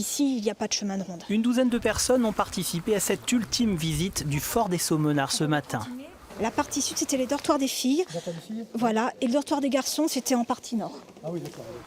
Ici, il n'y a pas de chemin de ronde. Une douzaine de personnes ont participé à cette ultime visite du fort des Saumonards ce matin. La partie sud, c'était les dortoirs des filles. Voilà, et le dortoir des garçons, c'était en partie nord.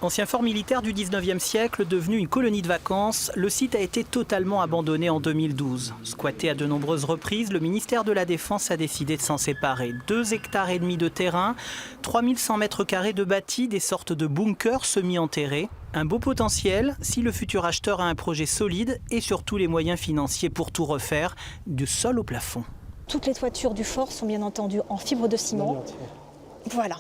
Ancien fort militaire du 19e siècle, devenu une colonie de vacances, le site a été totalement abandonné en 2012. Squatté à de nombreuses reprises, le ministère de la Défense a décidé de s'en séparer. 2,5 hectares de terrain, 3100 mètres carrés de bâti, des sortes de bunkers semi-enterrés. Un beau potentiel si le futur acheteur a un projet solide et surtout les moyens financiers pour tout refaire, du sol au plafond. Toutes les toitures du fort sont bien entendu en fibre de ciment. Voilà.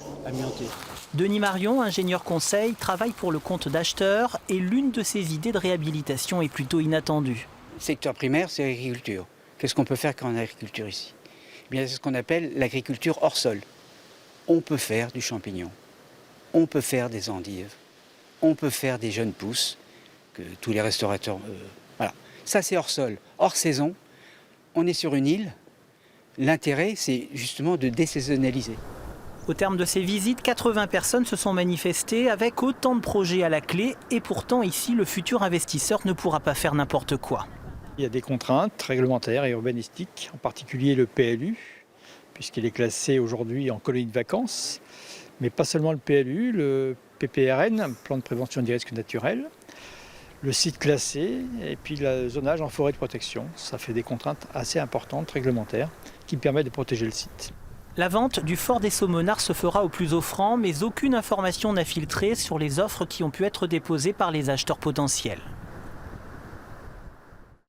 Denis Marion, ingénieur conseil, travaille pour le compte d'acheteurs et l'une de ses idées de réhabilitation est plutôt inattendue. Le secteur primaire, c'est l'agriculture. Qu'est-ce qu'on peut faire en agriculture ici? Eh bien, c'est ce qu'on appelle l'agriculture hors sol. On peut faire du champignon, on peut faire des endives, on peut faire des jeunes pousses, que tous les restaurateurs... voilà. Ça, c'est hors sol, hors saison. On est sur une île. L'intérêt, c'est justement de désaisonnaliser. Au terme de ces visites, 80 personnes se sont manifestées avec autant de projets à la clé. Et pourtant, ici, le futur investisseur ne pourra pas faire n'importe quoi. Il y a des contraintes réglementaires et urbanistiques, en particulier le PLU, puisqu'il est classé aujourd'hui en colonie de vacances. Mais pas seulement le PLU, le PPRN, plan de prévention des risques naturels, le site classé et puis le zonage en forêt de protection. Ça fait des contraintes assez importantes, réglementaires, qui permettent de protéger le site. La vente du fort des Saumonards se fera au plus offrant, mais aucune information n'a filtré sur les offres qui ont pu être déposées par les acheteurs potentiels.